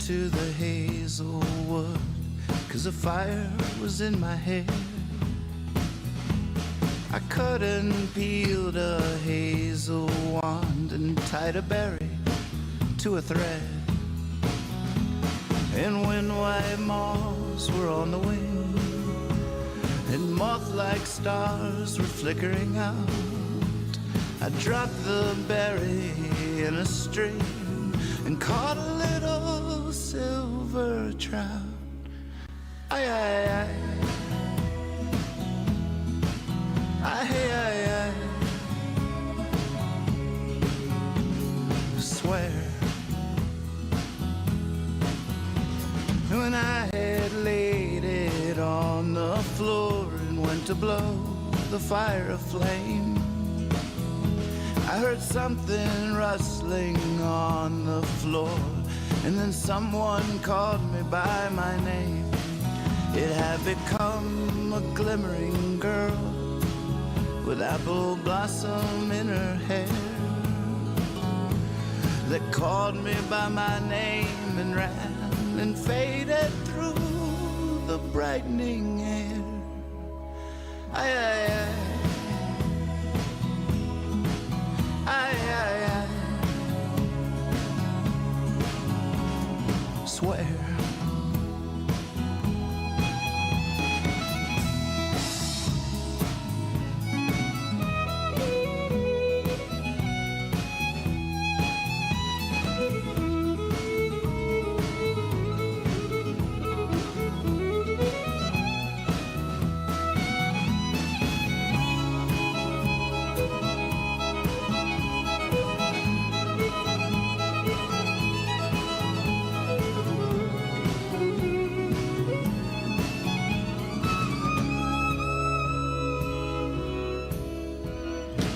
to the hazelwood, 'cause a fire was in my head. I cut and peeled a hazel wand and tied a berry to a thread. And when white moths were on the wing and moth-like stars were flickering out, I dropped the berry in a stream and caught a little silver trout. Aye, aye, aye. Aye, aye, aye. I swear, when I had laid it on the floor and went to blow the fire aflame, I heard something rustling on the floor, and then someone called me by my name. It had become a glimmering girl with apple blossom in her hair that called me by my name and ran and faded through the brightening air. Aye, aye, aye. Aye, aye, aye. Swear.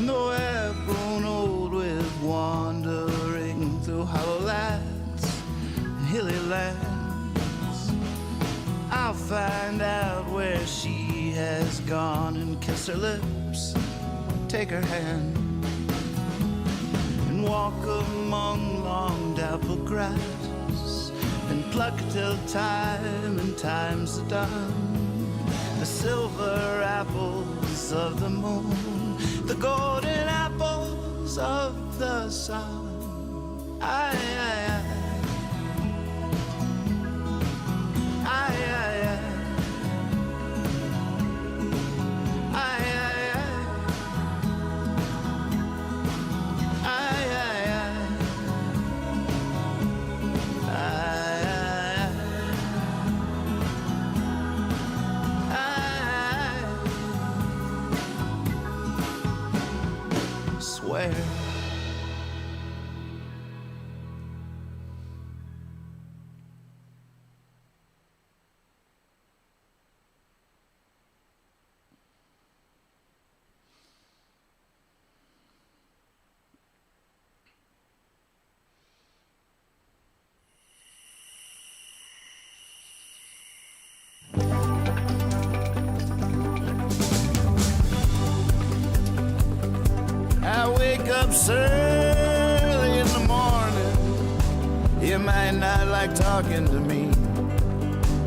Though I've grown old with wandering through hollow lands and hilly lands, I'll find out where she has gone and kiss her lips, take her hand, and walk among long dapple grass and pluck till time and time's done the silver apples of the moon, the golden apples of the sun. Aye, aye, aye. Aye, aye, aye. Aye, aye, aye. Aye, aye, aye. Aye, aye, aye. Swear. I wake up early in the morning. You might not like talking to me.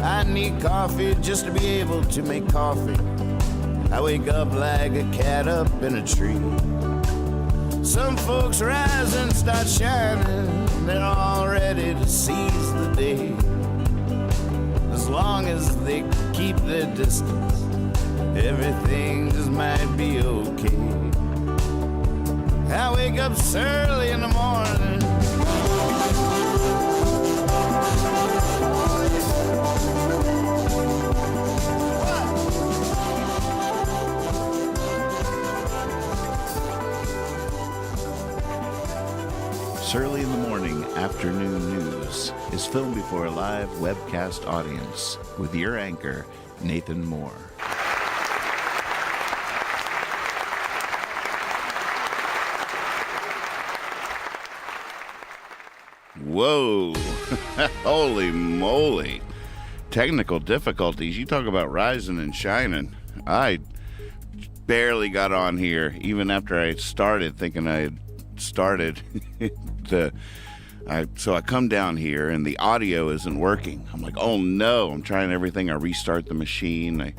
I need coffee just to be able to make coffee. I wake up like a cat up in a tree. Some folks rise and start shining. They're all ready to seize the day. As long as they keep their distance, everything just might be okay. I wake up early in the morning. Early in the Morning Afternoon News is filmed before a live webcast audience with your anchor, Nathan Moore. Whoa, holy moly. Technical difficulties. You talk about rising and shining. I barely got on here, even after I started thinking I had started. So I come down here and the audio isn't working. I'm like, oh no, I'm trying everything. I restart the machine. I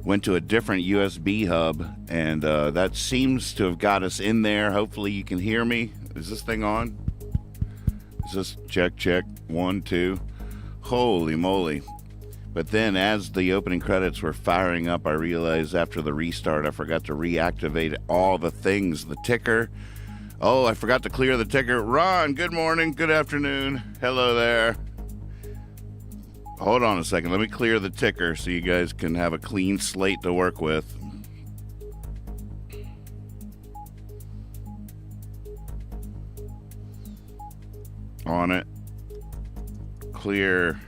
went to a different USB hub, and that seems to have got us in there. Hopefully you can hear me. Is this thing on? Is this check? 1, 2. Holy moly. But then as the opening credits were firing up, I realized after the restart, I forgot to reactivate all the things. The ticker. Oh, I forgot to clear the ticker. Ron, good morning, good afternoon. Hello there. Hold on a second. Let me clear the ticker so you guys can have a clean slate to work with. On it. Clear.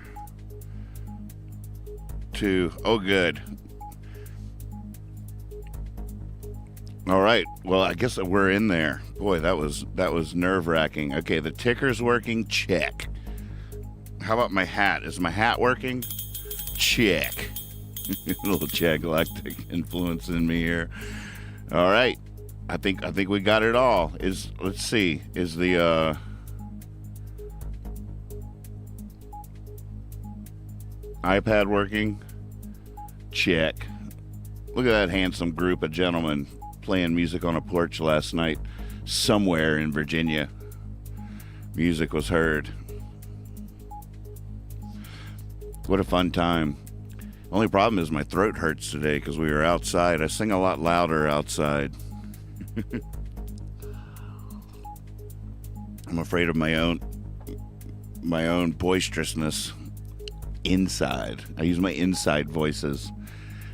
2. Oh, good. All right. Well, I guess we're in there. Boy, that was nerve-wracking. Okay, the ticker's working. Check. How about my hat? Is my hat working? Check. A little Czech-galactic influence in me here. All right. I think we got it all. Let's see. Is the iPad working? Check. Look at that handsome group of gentlemen playing music on a porch last night somewhere in Virginia. Music was heard. What a fun time. Only problem is my throat hurts today because we were outside. I sing a lot louder outside. I'm afraid of my own boisterousness inside. I use my inside voices,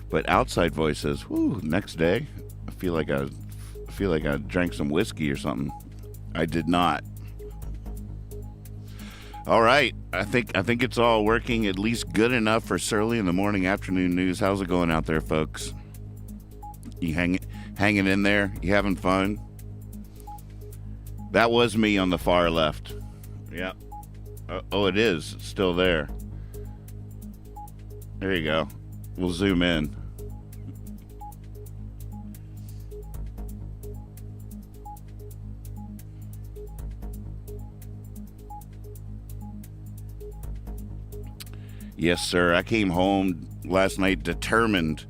but outside voices, whoo, next day I feel like I drank some whiskey or something. I did not. All right, I think it's all working at least good enough for Surly in the morning afternoon news. How's it going out there, folks? You hanging in there? You having fun? That was me on the far left. Yeah. Oh, it is. It's still there. There you go. We'll zoom in. Yes, sir. I came home last night determined.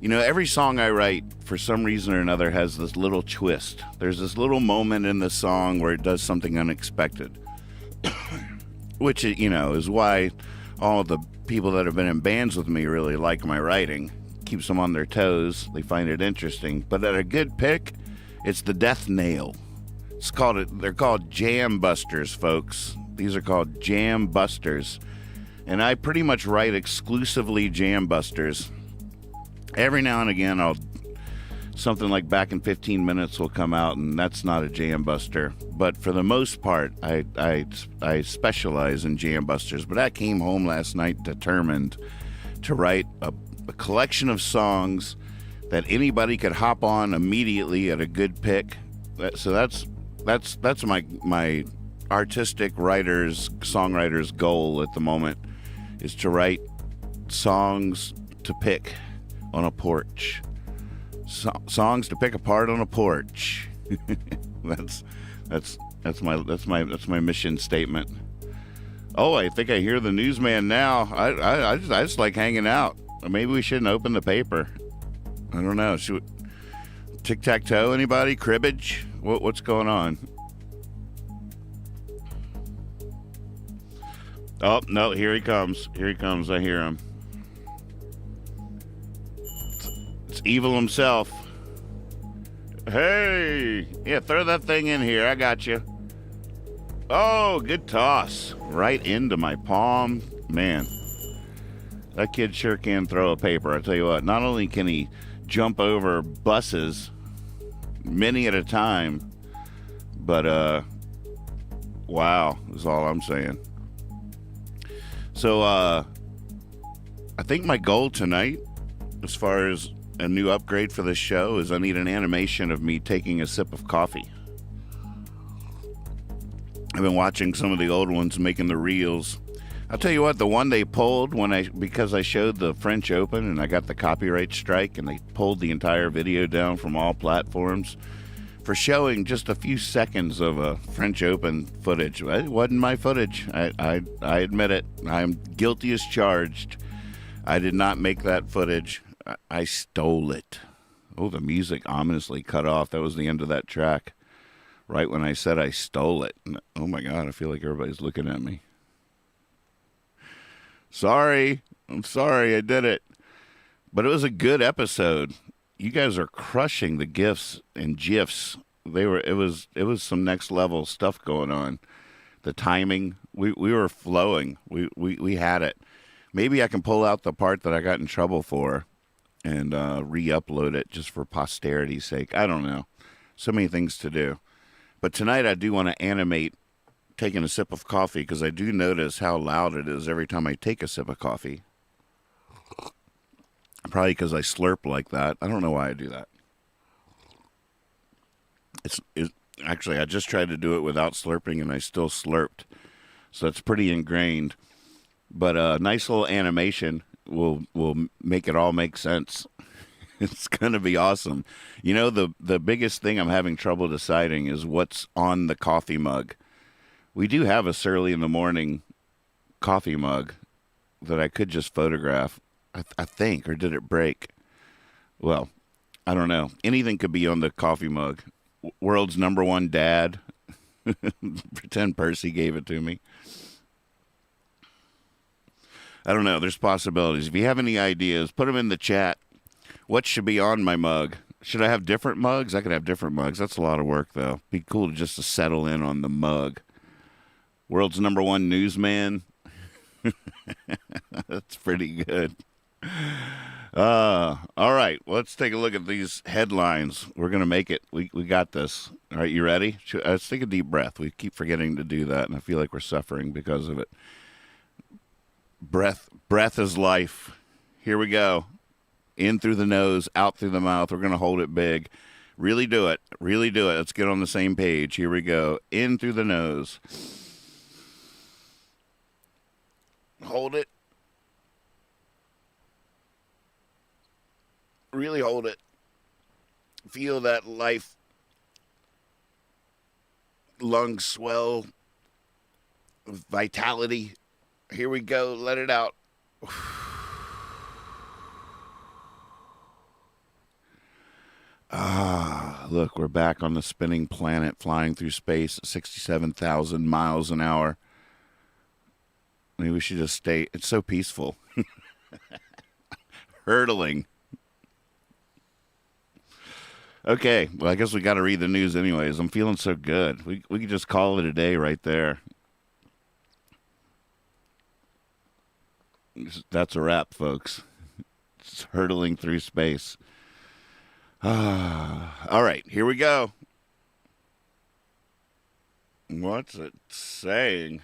You know, every song I write, for some reason or another, has this little twist. There's this little moment in the song where it does something unexpected. Which, you know, is why all of the people that have been in bands with me really like my writing. Keeps them on their toes. They find it interesting. But at a good pick, it's the death nail. They're called jam busters, folks. These are called jam busters. And I pretty much write exclusively jam busters. Every now and again, something like Back in 15 Minutes will come out, and that's not a jam buster. But for the most part, I specialize in jam busters. But I came home last night determined to write a collection of songs that anybody could hop on immediately at a good pick. So that's my artistic songwriter's goal at the moment, is to write songs to pick on a porch. Songs to pick apart on a porch. That's my mission statement. Oh, I think I hear the newsman now. I just like hanging out. Maybe we shouldn't open the paper. I don't know. Tic-tac-toe? Anybody? Cribbage? What's going on? Oh, no, here he comes. Here he comes. I hear him. It's evil himself. Hey! Yeah, throw that thing in here. I got you. Oh, good toss. Right into my palm. Man, that kid sure can throw a paper. I tell you what, not only can he jump over buses many at a time, but, wow, is all I'm saying. So, I think my goal tonight, as far as a new upgrade for this show, is I need an animation of me taking a sip of coffee. I've been watching some of the old ones making the reels. I'll tell you what, the one they pulled because I showed the French Open and I got the copyright strike, and they pulled the entire video down from all platforms for showing just a few seconds of a French Open footage. It wasn't my footage. I admit it. I'm guilty as charged. I did not make that footage. I stole it. Oh, the music ominously cut off. That was the end of that track. Right when I said I stole it. Oh my God, I feel like everybody's looking at me. Sorry. I'm sorry I did it. But it was a good episode. You guys are crushing the GIFs and GIFs. It was some next level stuff going on. The timing, we were flowing. We had it. Maybe I can pull out the part that I got in trouble for and re-upload it just for posterity's sake. I don't know. So many things to do. But tonight I do want to animate taking a sip of coffee because I do notice how loud it is every time I take a sip of coffee. Probably because I slurp like that. I don't know why I do that. Actually, I just tried to do it without slurping, and I still slurped. So it's pretty ingrained. But a nice little animation will make it all make sense. It's going to be awesome. You know, the biggest thing I'm having trouble deciding is what's on the coffee mug. We do have a Surly in the Morning coffee mug that I could just photograph. I think, or did it break? Well, I don't know. Anything could be on the coffee mug. World's #1 dad. Pretend Percy gave it to me. I don't know. There's possibilities. If you have any ideas, put them in the chat. What should be on my mug? Should I have different mugs? I could have different mugs. That's a lot of work, though. Be cool just to settle in on the mug. World's #1 newsman. That's pretty good. All right, let's take a look at these headlines. We're going to make it. We got this. All right, you ready? Let's take a deep breath. We keep forgetting to do that, and I feel like we're suffering because of it. Breath is life. Here we go. In through the nose, out through the mouth. We're going to hold it big. Really do it. Really do it. Let's get on the same page. Here we go. In through the nose. Hold it. Really hold it. Feel that life. Lungs swell. Vitality. Here we go. Let it out. Look, we're back on the spinning planet flying through space at 67,000 miles an hour. Maybe we should just stay. It's so peaceful. Hurtling. Okay, well, I guess we got to read the news anyways. I'm feeling so good. We could just call it a day right there. That's a wrap, folks. It's hurtling through space. All right, here we go. What's it saying?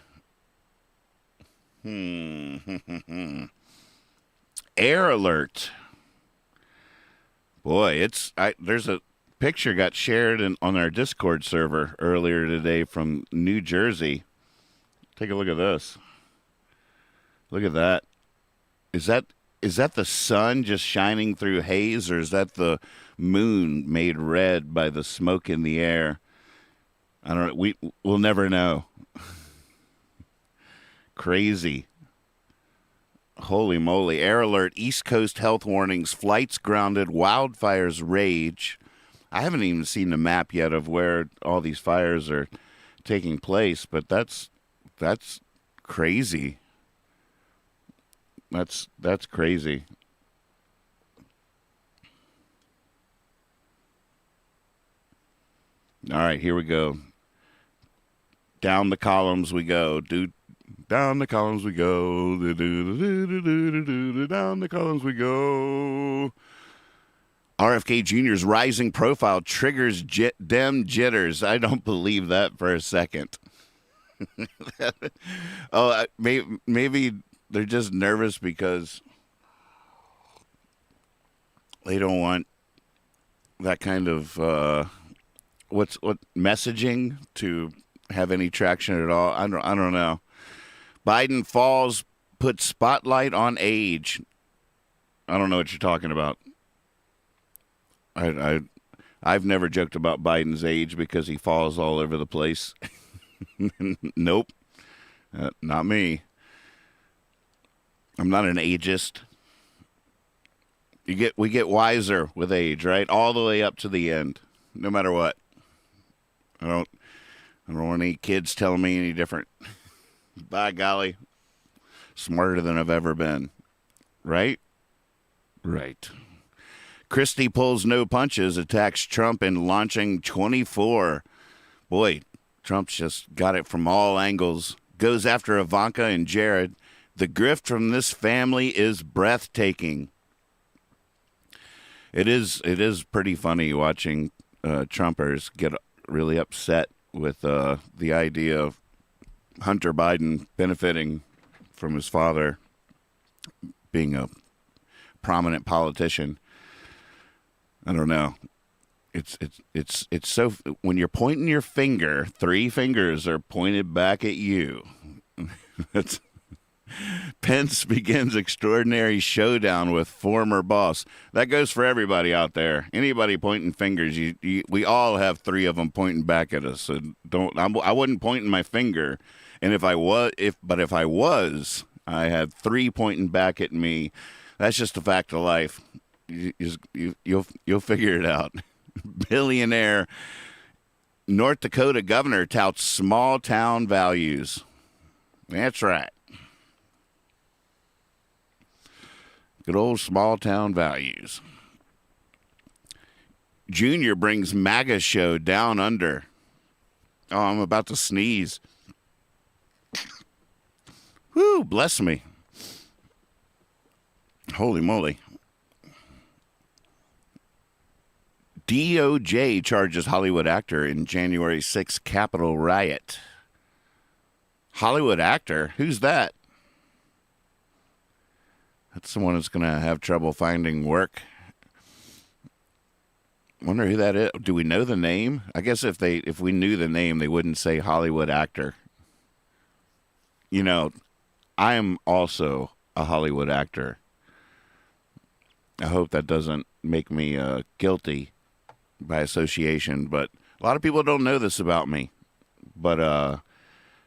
Air alert. Boy, there's a picture got shared on our Discord server earlier today from New Jersey. Take a look at this. Look at that. Is that the sun just shining through haze, or is that the moon made red by the smoke in the air? I don't know. We'll never know. Crazy. Holy moly. Air alert. East Coast health warnings. Flights grounded. Wildfires rage. I haven't even seen the map yet of where all these fires are taking place, but that's crazy. That's crazy. All right, here we go. Down the columns we go. Down the columns we go. Down the columns we go. RFK Jr.'s rising profile triggers Dem jitters. I don't believe that for a second. Maybe they're just nervous because they don't want that kind of what messaging to have any traction at all. I don't know. Biden falls, puts spotlight on age. I don't know what you're talking about. I've never joked about Biden's age because he falls all over the place. Nope, not me. I'm not an ageist. We get wiser with age, right? All the way up to the end, no matter what. I don't want any kids telling me any different. By golly, smarter than I've ever been, right? Right. Christie pulls no punches, attacks Trump in launching 24. Boy, Trump's just got it from all angles. Goes after Ivanka and Jared. The grift from this family is breathtaking. It is pretty funny watching Trumpers get really upset with the idea of Hunter Biden benefiting from his father being a prominent politician. I don't know. It's so, when you're pointing your finger, 3 fingers are pointed back at you. Pence begins extraordinary showdown with former boss. That goes for everybody out there. Anybody pointing fingers, we all have 3 of them pointing back at us. So I wasn't pointing my finger, and if I was, I had 3 pointing back at me. That's just a fact of life. You'll figure it out. Billionaire North Dakota governor touts small town values. That's right. Good old small town values. Junior brings MAGA show down under. Oh, I'm about to sneeze. Whew, bless me. Holy moly. DOJ charges Hollywood actor in January 6th Capitol riot. Hollywood actor? Who's that? That's someone that's going to have trouble finding work. Wonder who that is. Do we know the name? I guess if we knew the name, they wouldn't say Hollywood actor. You know, I am also a Hollywood actor. I hope that doesn't make me guilty by association, but a lot of people don't know this about me. But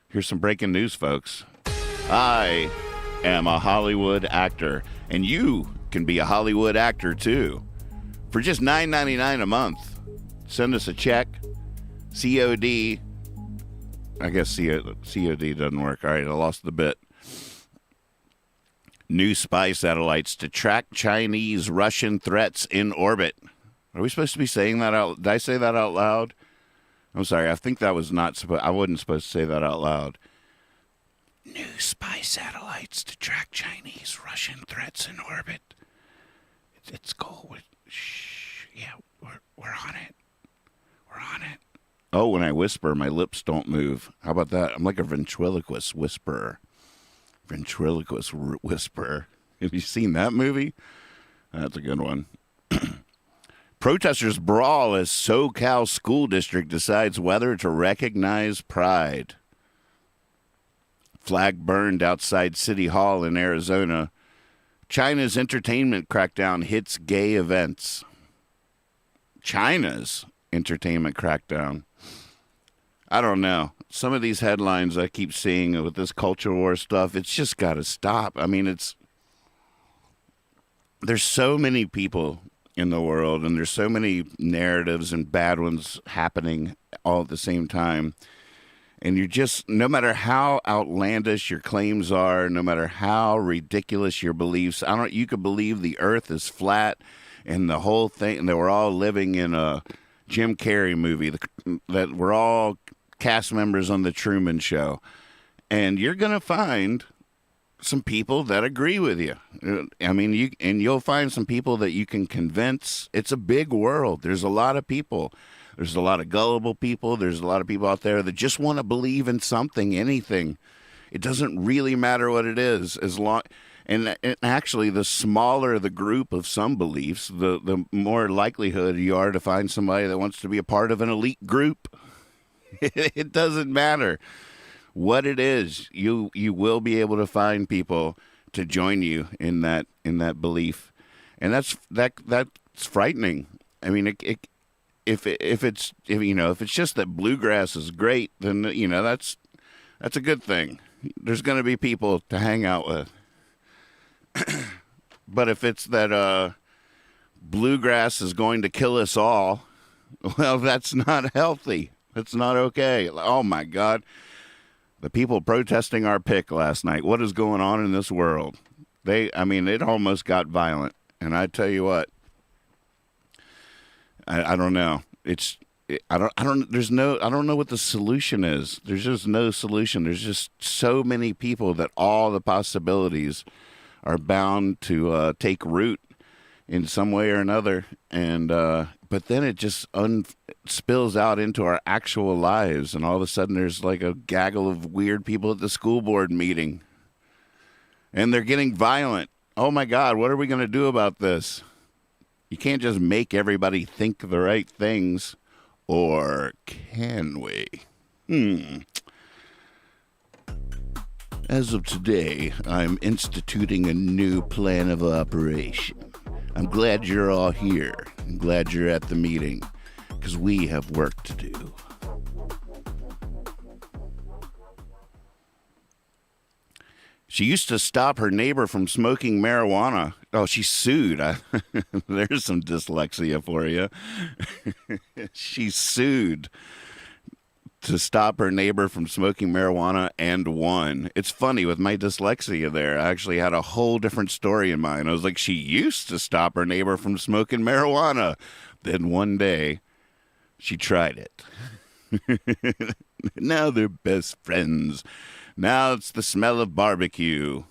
here's some breaking news, folks. I am a Hollywood actor, and you can be a Hollywood actor too. For just $9.99 a month, send us a check. COD. I guess COD doesn't work. All right, I lost the bit. New spy satellites to track Chinese Russian threats in orbit. Are we supposed to be saying that out? Did I say that out loud? I'm sorry. I think that was not supposed. I wasn't supposed to say that out loud. New spy satellites to track Chinese Russian threats in orbit. It's cool. Shh. Yeah, we're on it. We're on it. Oh, when I whisper, my lips don't move. How about that? I'm like a ventriloquist whisperer. Ventriloquist whisperer. Have you seen that movie? That's a good one. Protesters brawl as SoCal school district decides whether to recognize Pride. Flag burned outside City Hall in Arizona. China's entertainment crackdown hits gay events. China's entertainment crackdown. I don't know. Some of these headlines I keep seeing with this culture war stuff, it's just got to stop. I mean, there's so many people in the world, and there's so many narratives and bad ones happening all at the same time. And you just, no matter how outlandish your claims are, no matter how ridiculous your beliefs, you could believe the earth is flat and the whole thing, and that we're all living in a Jim Carrey movie, that we're all cast members on the Truman Show. And you're going to find some people that agree with you. I mean, you'll find some people that you can convince. It's a big world. There's a lot of people. There's a lot of gullible people. There's a lot of people out there that just want to believe in something, anything. It doesn't really matter what it is, as long. And actually, the smaller the group of some beliefs, the more likelihood you are to find somebody that wants to be a part of an elite group. It doesn't matter what it is. You will be able to find people to join you in that belief, and that's frightening. I mean, if it's just that bluegrass is great, then that's a good thing. There's going to be people to hang out with. But if it's that bluegrass is going to kill us all, well, that's not healthy. That's not okay. Oh my God. The people protesting our pick last night. What is going on in this world? It almost got violent. And I tell you what, I don't know. I don't know what the solution is. There's just no solution. There's just so many people that all the possibilities are bound to take root in some way or another. And but then it just spills out into our actual lives. And all of a sudden there's like a gaggle of weird people at the school board meeting. And they're getting violent. Oh my God, what are we going to do about this? You can't just make everybody think the right things. Or can we? As of today, I'm instituting a new plan of operation. I'm glad you're all here. I'm glad you're at the meeting, because we have work to do. She used to stop her neighbor from smoking marijuana. Oh, she sued. There's some dyslexia for you. She sued to stop her neighbor from smoking marijuana and won. It's funny, with my dyslexia there, I actually had a whole different story in mind. I was like, she used to stop her neighbor from smoking marijuana. Then one day, she tried it. Now they're best friends. Now it's the smell of barbecue.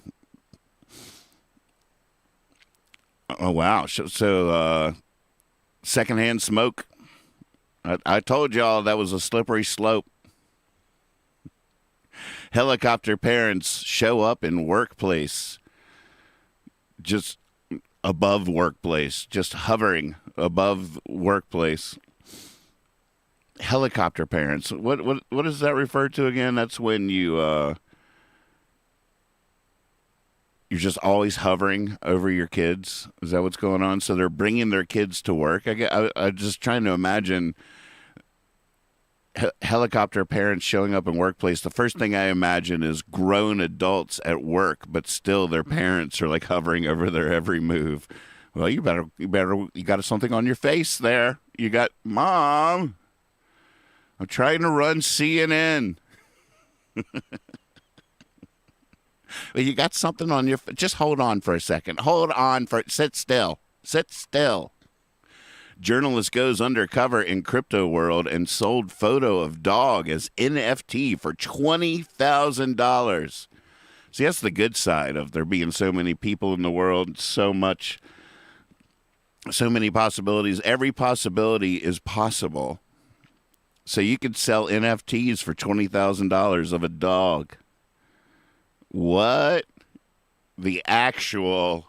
Oh, wow. So secondhand smoke. I told y'all that was a slippery slope. Helicopter parents show up in workplace, just above workplace, just hovering above workplace. Helicopter parents. What does that refer to again? That's when you're just always hovering over your kids. Is that what's going on? So they're bringing their kids to work. I'm just trying to imagine helicopter parents showing up in workplace. The first thing I imagine is grown adults at work, but still their parents are like hovering over their every move. Well, you got something on your face there. You got, Mom, I'm trying to run CNN. Well, you got something on your... Just hold on for a second. Sit still. Sit still. Journalist goes undercover in crypto world and sold photo of dog as NFT for $20,000. See, that's the good side of there being so many people in the world, so many possibilities. Every possibility is possible. So you could sell NFTs for $20,000 of a dog. What? The actual...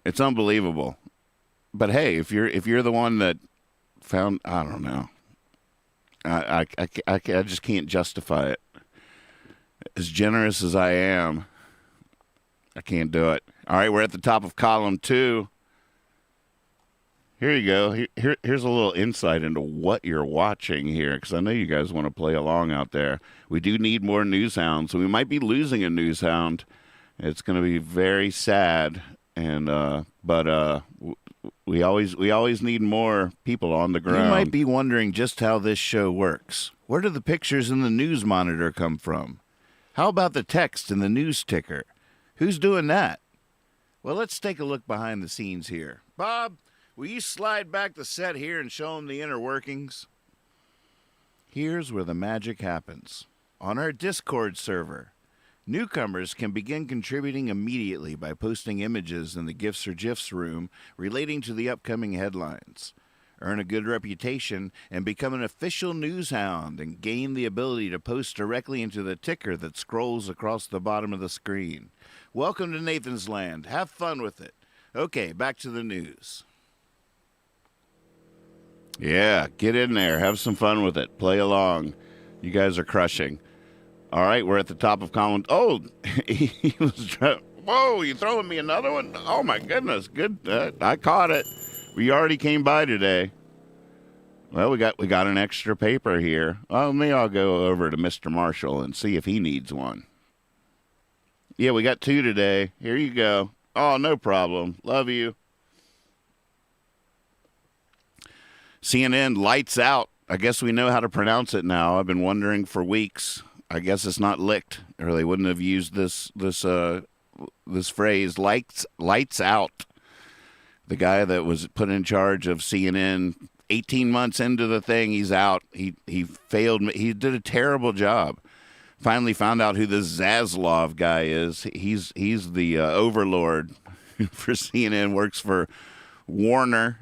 It's unbelievable. But hey, if you're the one that found... I don't know. I just can't justify it. As generous as I am, I can't do it. All right, we're at the top of column 2. Here you go. Here's a little insight into what you're watching here, because I know you guys want to play along out there. We do need more news hounds, so we might be losing a news hound. It's going to be very sad, and but we always need more people on the ground. You might be wondering just how this show works. Where do the pictures in the news monitor come from? How about the text in the news ticker? Who's doing that? Well, let's take a look behind the scenes here. Bob, will you slide back the set here and show them the inner workings? Here's where the magic happens. On our Discord server, newcomers can begin contributing immediately by posting images in the GIFs or GIFs room relating to the upcoming headlines. Earn a good reputation and become an official news hound and gain the ability to post directly into the ticker that scrolls across the bottom of the screen. Welcome to Nathan's Land. Have fun with it. Okay, back to the news. Yeah, get in there. Have some fun with it. Play along. You guys are crushing. All right, we're at the top of column. Oh, he was trying. Whoa, you throwing me another one? Oh, my goodness. Good. I caught it. We already came by today. Well, we got an extra paper here. Well, maybe I'll go over to Mr. Marshall and see if he needs one. Yeah, we got 2 today. Here you go. Oh, no problem. Love you. CNN lights out. I guess we know how to pronounce it now. I've been wondering for weeks. I guess it's not licked, or they wouldn't have used this phrase. Lights out. The guy that was put in charge of CNN 18 months into the thing, he's out. He failed me. He did a terrible job. Finally found out who this Zaslav guy is. He's the overlord for CNN. Works for Warner.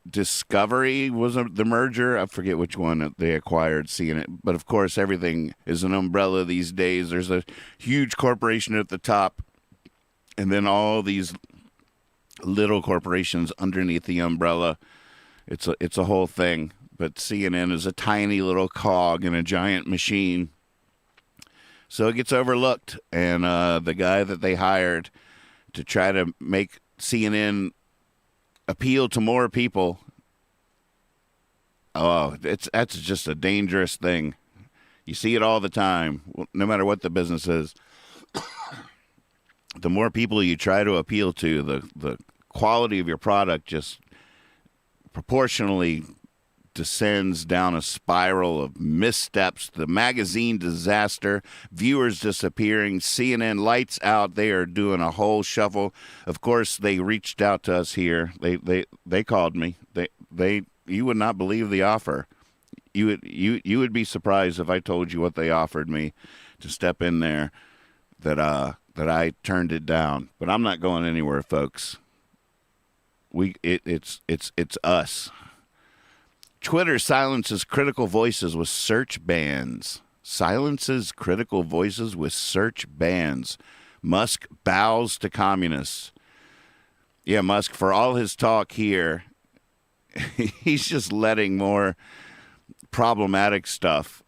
Discovery was the merger. I forget which one they acquired CNN. But of course, everything is an umbrella these days. There's a huge corporation at the top, and then all these little corporations underneath the umbrella. It's a whole thing. But CNN is a tiny little cog in a giant machine. So it gets overlooked. And the guy that they hired to try to make CNN appeal to more people, that's just a dangerous thing. You see it all the time, no matter what the business is. The more people you try to appeal to, the quality of your product just proportionally descends down a spiral of missteps. The magazine disaster, viewers disappearing, CNN lights out. They are doing a whole shuffle. Of course, they reached out to us here. They called me. You would not believe the offer. You would be surprised if I told you what they offered me to step in there. That I turned it down. But I'm not going anywhere, folks. It's us. Twitter silences critical voices with search bans. Silences critical voices with search bans. Musk bows to communists. Yeah, Musk, for all his talk here, he's just letting more problematic stuff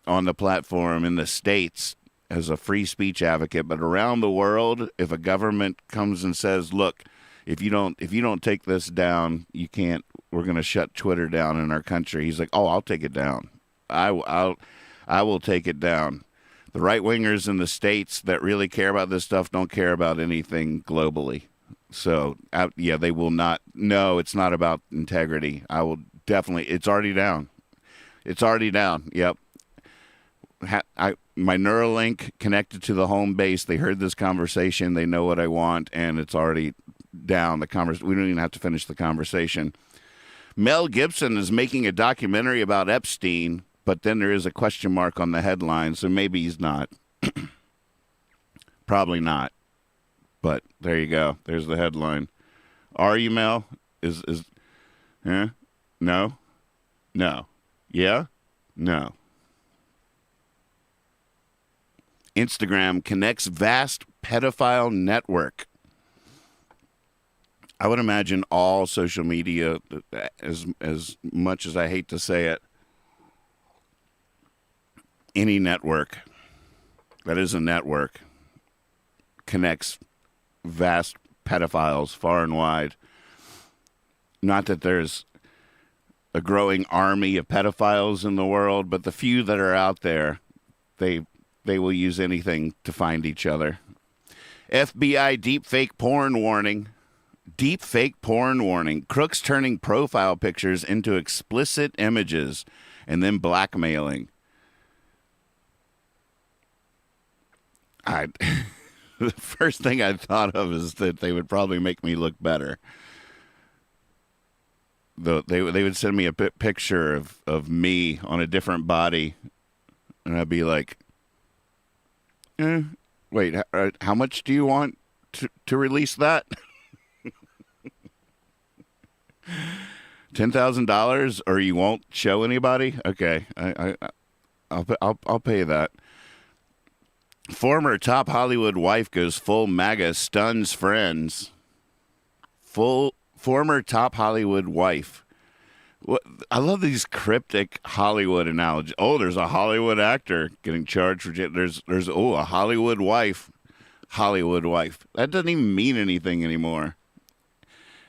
on the platform in the States as a free speech advocate. But around the world, if a government comes and says, look, if you don't take this down, you can't. We're going to shut Twitter down in our country. He's like, oh, I'll take it down. I will take it down. The right wingers in the States that really care about this stuff don't care about anything globally. So they will not. No, it's not about integrity. I will definitely. It's already down. It's already down. Yep. My Neuralink connected to the home base. They heard this conversation. They know what I want, and it's already down. We don't even have to finish the conversation. Mel Gibson is making a documentary about Epstein, but then there is a question mark on the headline, so maybe he's not. Probably not. But there you go. There's the headline. Are you, Mel? No? No. Yeah? No. Instagram connects vast pedophile network. I would imagine all social media, as much as I hate to say it, any network that is a network connects vast pedophiles far and wide. Not that there's a growing army of pedophiles in the world, but the few that are out there, they will use anything to find each other. FBI deepfake porn warning. Deepfake porn warning. Crooks turning profile pictures into explicit images and then blackmailing. The first thing I thought of is that they would probably make me look better. They would send me a picture of me on a different body, and I'd be like, wait, how much do you want to release that? $10,000, or you won't show anybody? Okay, I'll pay that. Former top Hollywood wife goes full MAGA, stuns friends. Former top Hollywood wife. I love these cryptic Hollywood analogies. Oh, there's a Hollywood actor getting charged for there's a Hollywood wife. Hollywood wife. That doesn't even mean anything anymore.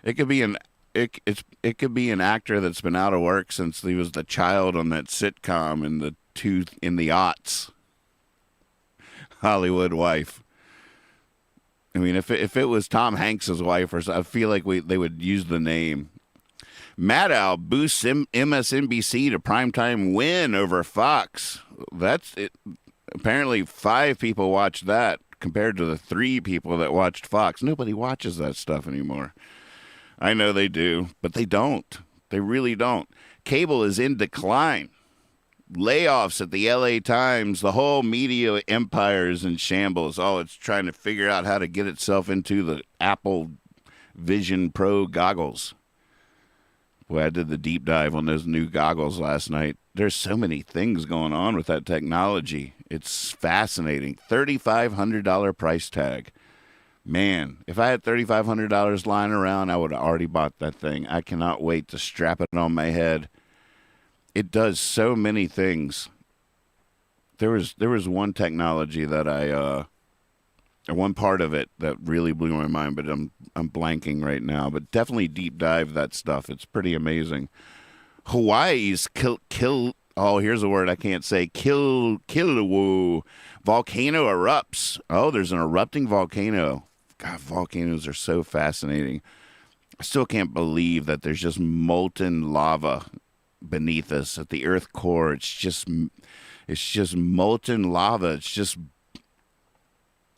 It could be it could be an actor that's been out of work since he was the child on that sitcom in the aughts. Hollywood Wife. I mean, if it was Tom Hanks's wife or so, I feel like they would use the name. Maddow boosts MSNBC to primetime win over Fox. That's it. Apparently 5 people watched that compared to the 3 people that watched Fox. Nobody watches that stuff anymore. I know they do, but they don't. They really don't. Cable is in decline. Layoffs at the LA Times. The whole media empire is in shambles. Oh, it's trying to figure out how to get itself into the Apple Vision Pro goggles. Boy, I did the deep dive on those new goggles last night. There's so many things going on with that technology. It's fascinating. $3,500 price tag. Man, if I had $3,500 lying around, I would have already bought that thing. I cannot wait to strap it on my head. It does so many things. There was one technology that one part of it that really blew my mind, but I'm blanking right now. But definitely deep dive that stuff. It's pretty amazing. Hawaii's kill. Oh, here's a word I can't say. Kilauea volcano erupts. Oh, there's an erupting volcano. God, volcanoes are so fascinating. I still can't believe that there's just molten lava beneath us at the Earth core. It's just molten lava. It's just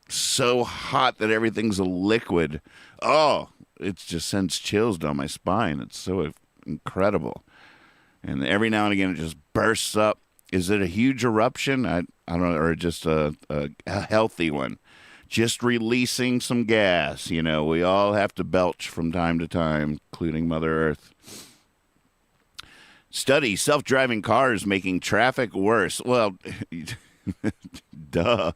so hot that everything's a liquid. Oh, it just sends chills down my spine. It's so incredible. And every now and again, it just bursts up. Is it a huge eruption? I don't know, or just a healthy one? Just releasing some gas. You know, we all have to belch from time to time, including Mother Earth. Study, self-driving cars making traffic worse. Well, duh.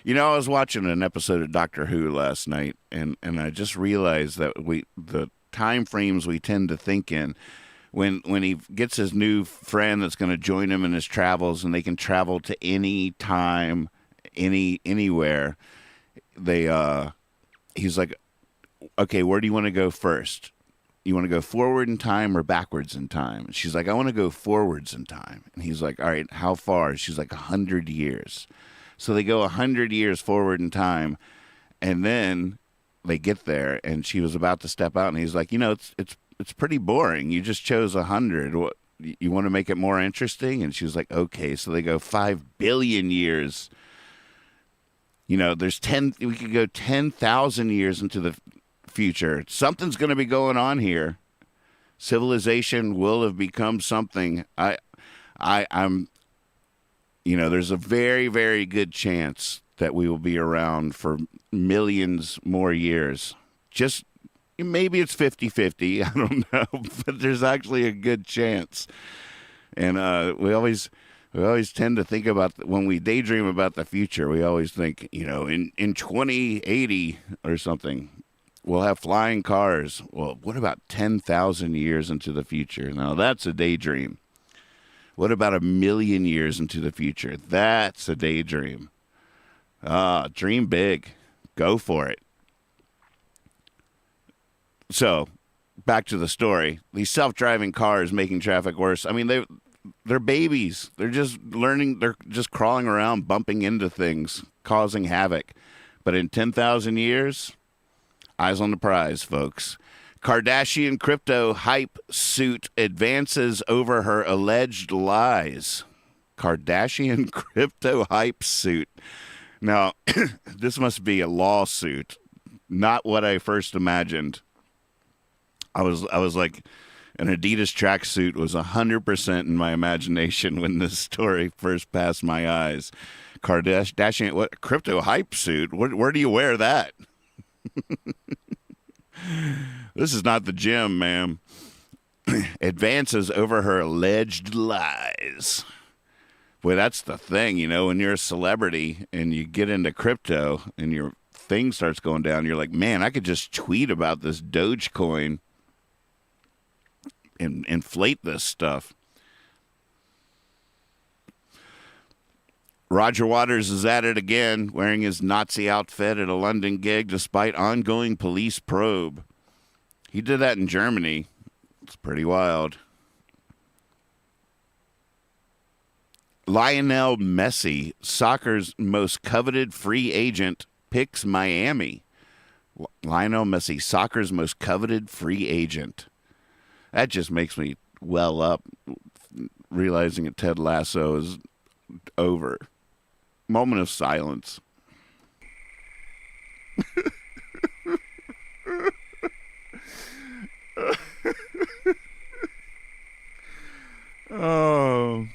You know, I was watching an episode of Doctor Who last night, and I just realized that the time frames we tend to think in, when he gets his new friend that's going to join him in his travels, and they can travel to any time, anywhere, he's like, okay, where do you want to go first? You want to go forward in time or backwards in time? And she's like, I want to go forwards in time. And he's like, all right, how far? She's like, 100 years. So they go 100 years forward in time, and then they get there, and she was about to step out, and he's like, you know, it's pretty boring. You just chose 100. What, you want to make it more interesting? And she was like, okay. So they go 5 billion years. You know, we could go 10,000 years into the future. Something's going to be going on here. Civilization will have become something. I'm you know, there's a very, very good chance that we will be around for millions more years. Just maybe it's 50-50. I don't know, but there's actually a good chance. And we always tend to think about, when we daydream about the future, we always think, you know, in 2080 or something, we'll have flying cars. Well, what about 10,000 years into the future? Now, that's a daydream. What about 1 million years into the future? That's a daydream. Dream big. Go for it. So, back to the story. These self-driving cars making traffic worse. I mean, they're babies. They're just learning. They're just crawling around, bumping into things, causing havoc. But in 10,000 years, eyes on the prize, folks. Kardashian crypto hype suit advances over her alleged lies. Kardashian crypto hype suit. Now, this must be a lawsuit, not what I first imagined. I was like, an Adidas tracksuit was 100% in my imagination when this story first passed my eyes. Kardashian, what, crypto hype suit? Where do you wear that? This is not the gym, ma'am. Advances over her alleged lies. Boy, that's the thing, you know, when you're a celebrity and you get into crypto and your thing starts going down, you're like, man, I could just tweet about this Dogecoin and inflate this stuff. Roger Waters is at it again, wearing his Nazi outfit at a London gig despite ongoing police probe. He did that in Germany. It's pretty wild. Lionel Messi, soccer's most coveted free agent, picks Miami. Lionel Messi, soccer's most coveted free agent. That just makes me well up, realizing that Ted Lasso is over. Moment of silence. Oh,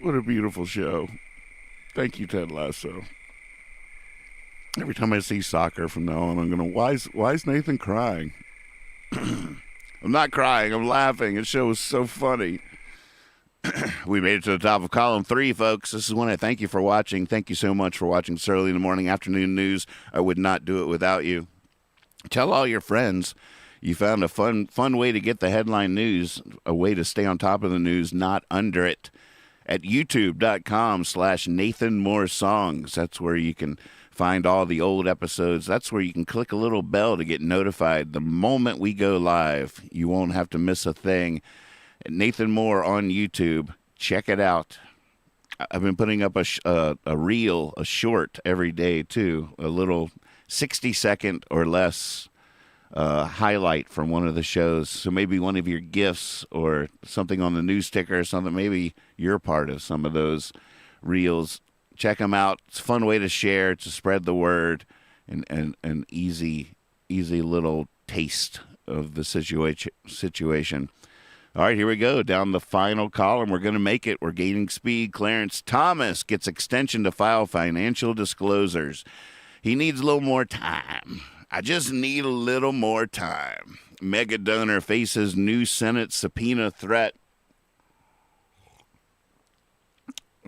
what a beautiful show. Thank you, Ted Lasso. Every time I see soccer from now on, I'm going to, why is Nathan crying? I'm not crying. I'm laughing. This show was so funny. We made it to the top of column 3, folks. This is when I thank you for watching. Thank you so much for watching this early in the morning afternoon news. I would not do it without you. Tell all your friends you found a fun way to get the headline news, a way to stay on top of the news, not under it, at youtube.com/Nathan Moore Songs. That's where you can find all the old episodes. That's where you can click a little bell to get notified the moment we go live. You won't have to miss a thing. Nathan Moore on YouTube. Check it out. I've been putting up a reel, a short every day, too. A little 60-second or less highlight from one of the shows. So maybe one of your gifts or something on the news sticker or something. Maybe you're part of some of those reels. Check them out. It's a fun way to share, to spread the word, and an easy little taste of the situation. All right, here we go. Down the final column. We're going to make it. We're gaining speed. Clarence Thomas gets extension to file financial disclosures. He needs a little more time. I just need a little more time. Mega donor faces new Senate subpoena threat.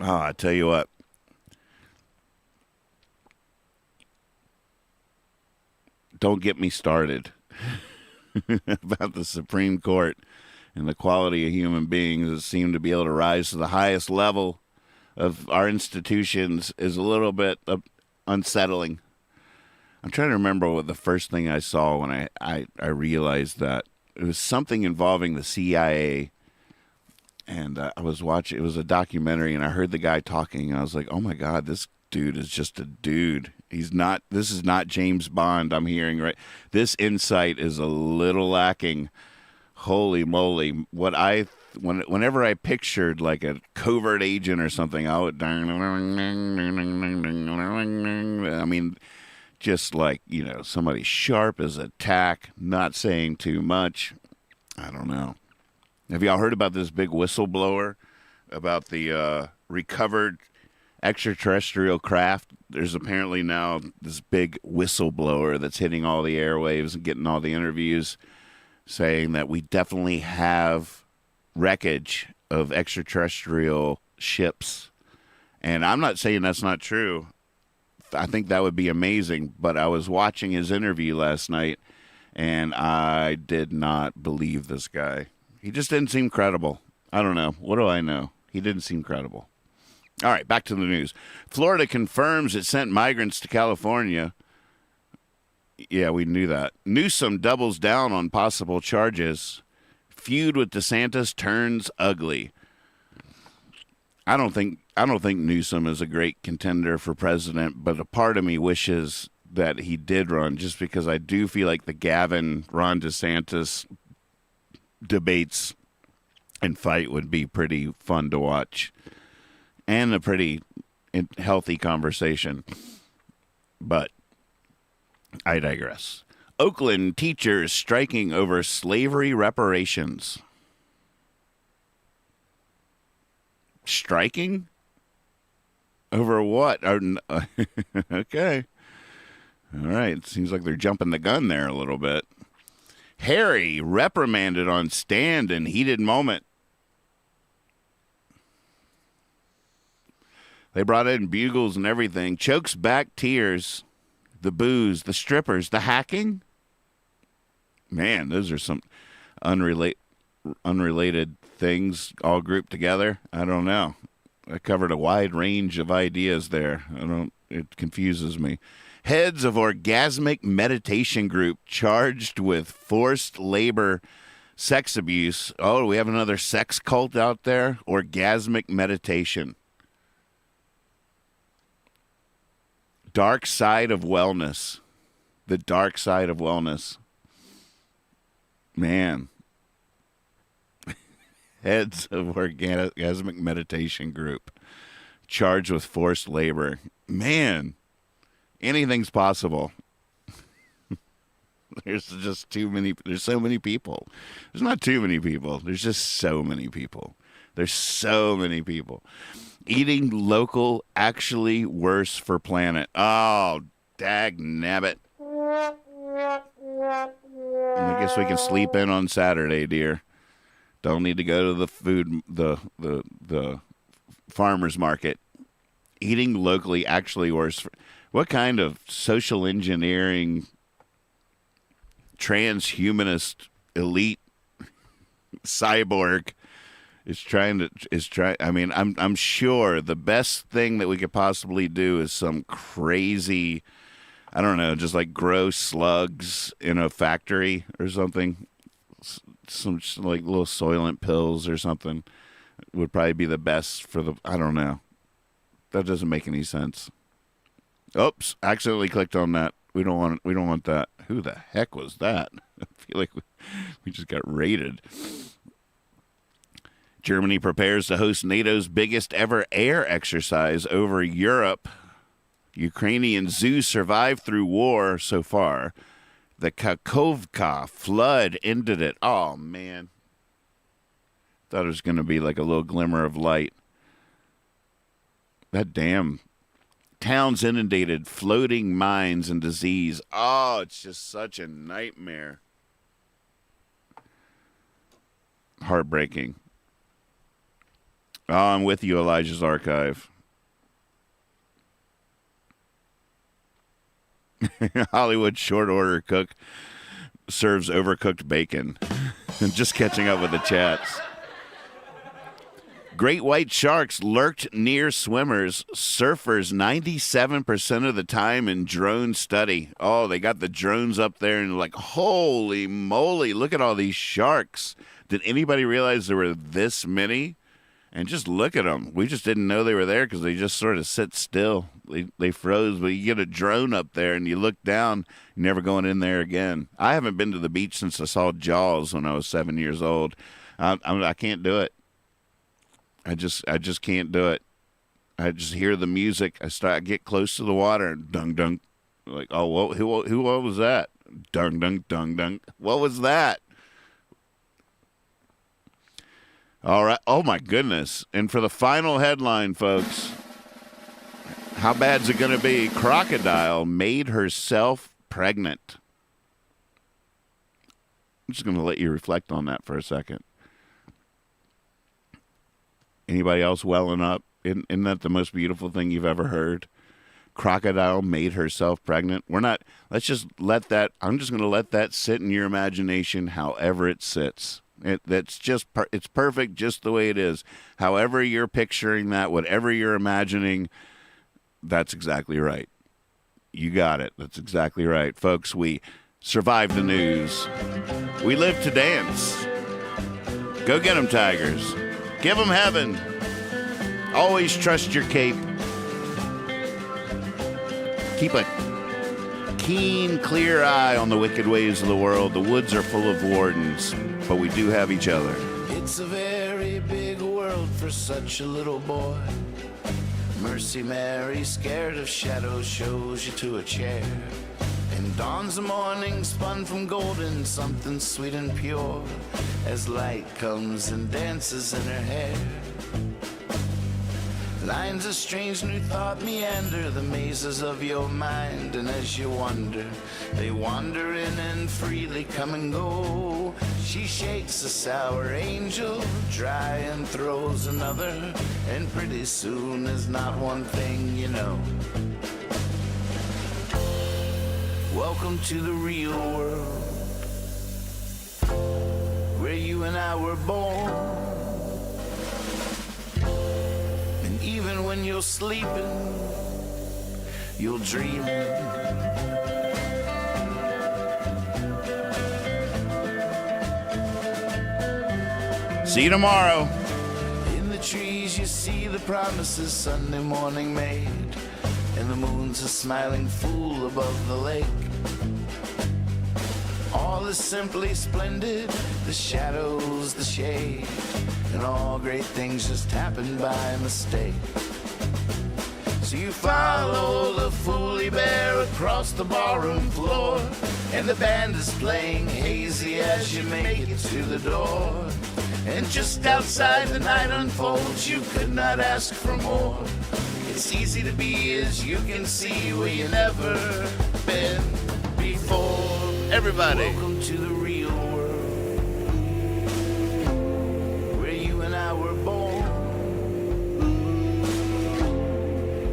Oh, I tell you what. Don't get me started about the Supreme Court and the quality of human beings that seem to be able to rise to the highest level of our institutions is a little bit unsettling. I'm trying to remember what the first thing I saw when I realized that. It was something involving the CIA, and I was watching, it was a documentary, and I heard the guy talking, and I was like, oh my God, this dude is just a dude. This is not James Bond I'm hearing, right? This insight is a little lacking. Holy moly. Whenever I pictured like a covert agent or something, I mean, just like, somebody sharp as a tack, not saying too much. I don't know. Have y'all heard about this big whistleblower about the recovered extraterrestrial craft? There's apparently now this big whistleblower that's hitting all the airwaves and getting all the interviews, saying that we definitely have wreckage of extraterrestrial ships. And I'm not saying that's not true. I think that would be amazing, but I was watching his interview last night, and I did not believe this guy. He just didn't seem credible. I don't know. What do I know? He didn't seem credible. All right, back to the news. Florida confirms it sent migrants to California. Yeah, we knew that. Newsom doubles down on possible charges. Feud with DeSantis turns ugly. I don't think Newsom is a great contender for president, but a part of me wishes that he did run, just because I do feel like the Ron DeSantis debates and fight would be pretty fun to watch, and a pretty healthy conversation. But I digress. Oakland teachers striking over slavery reparations. Striking? Over what? Okay. All right. Seems like they're jumping the gun there a little bit. Harry reprimanded on stand in heated moment. They brought in bugles and everything. Chokes back tears. The booze, the strippers, the hacking. Man, those are some unrelated things all grouped together. I don't know. I covered a wide range of ideas there. It confuses me. Heads of orgasmic meditation group charged with forced labor, sex abuse. Oh, we have another sex cult out there? Orgasmic meditation. Dark side of wellness. The dark side of wellness. Man. Heads of orgasmic meditation group charged with forced labor. Man, anything's possible. There's just too many. There's so many people. There's not too many people. There's just so many people. There's so many people. Eating local actually worse for planet. Oh, dag nabbit. I guess we can sleep in on Saturday, dear. Don't need to go to the farmer's market. Eating locally actually worse. What kind of social engineering, transhumanist, elite cyborg I mean, I'm sure the best thing that we could possibly do is some crazy, I don't know, just like grow slugs in a factory or something. Some like little Soylent pills or something would probably be the best for the, I don't know. That doesn't make any sense. Oops, accidentally clicked on that. We don't want that. Who the heck was that? I feel like we just got raided. Germany prepares to host NATO's biggest ever air exercise over Europe. Ukrainian zoos survived through war so far. The Kakhovka flood ended it. Oh, man. Thought it was going to be like a little glimmer of light. That damn towns inundated, floating mines and disease. Oh, it's just such a nightmare. Heartbreaking. Oh, I'm with you, Elijah's Archive. Hollywood short order cook serves overcooked bacon. Just catching up with the chats. Great white sharks lurked near swimmers. Surfers 97% of the time in drone study. Oh, they got the drones up there and like, holy moly, look at all these sharks. Did anybody realize there were this many? And just look at them. We just didn't know they were there because they just sort of sit still. They froze, but you get a drone up there and you look down, you're never going in there again. I haven't been to the beach since I saw Jaws when I was 7 years old. I can't do it. I just can't do it. I just hear the music. I get close to the water and dung dung, like, oh, who what was that? Dung dung dung dung. What was that? All right. Oh my goodness! And for the final headline, folks, how bad's it going to be? Crocodile made herself pregnant. I'm just going to let you reflect on that for a second. Anybody else welling up? Isn't that the most beautiful thing you've ever heard? Crocodile made herself pregnant. Let's just let that, I'm just going to let that sit in your imagination however it sits. It's perfect just the way it is. However you're picturing that, whatever you're imagining, that's exactly right. You got it. That's exactly right. Folks, we survived the news. We live to dance. Go get 'em, Tigers. Give 'em heaven. Always trust your cape. Keep a keen, clear eye on the wicked ways of the world. The woods are full of wardens, but we do have each other. It's a very big world for such a little boy. Mercy Mary, scared of shadows, shows you to a chair. And dawns the morning, spun from golden, something sweet and pure, as light comes and dances in her hair. Lines of strange new thought meander the mazes of your mind, and as you wonder, they wander in and freely come and go. She shakes a sour angel dry and throws another, and pretty soon there's not one thing you know. Welcome to the real world, where you and I were born. Even when you're sleeping, you'll dream it. See you tomorrow. In the trees you see the promises Sunday morning made, and the moon's a smiling fool above the lake. All is simply splendid, the shadows, the shade, and all great things just happen by mistake. So you follow the Foolie Bear across the barroom floor, and the band is playing hazy as you make it to the door. And just outside the night unfolds, you could not ask for more. It's easy to be as you can see where you never been before. Everybody. Welcome to the real world, where you and I were born.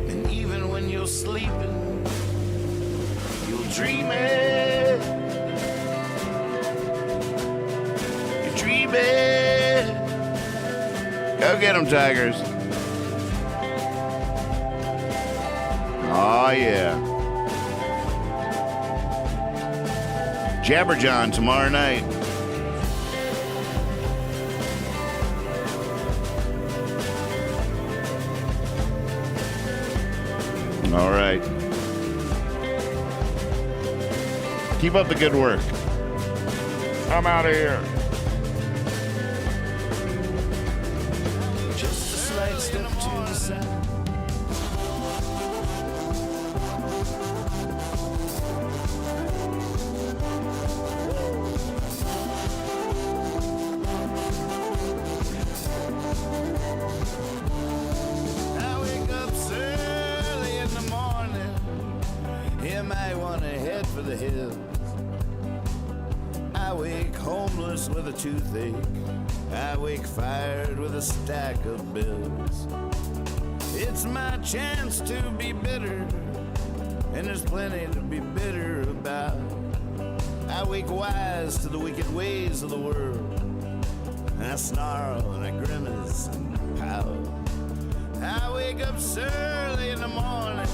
And even when you're sleeping, you'll dream it. You dream it. Go get them, Tigers. Oh, yeah. Jabberjohn tomorrow night. All right. Keep up the good work. I'm out of here. Just a slight step to the side. I wake up early in the morning. You might want to head for the hills. I wake homeless with a toothache. I wake fired with a stack of bills. It's my chance to be bitter, and there's plenty to be bitter about. I wake wise to the wicked ways of the world, and I snarl and I grimace and pout. I wake up early in the morning.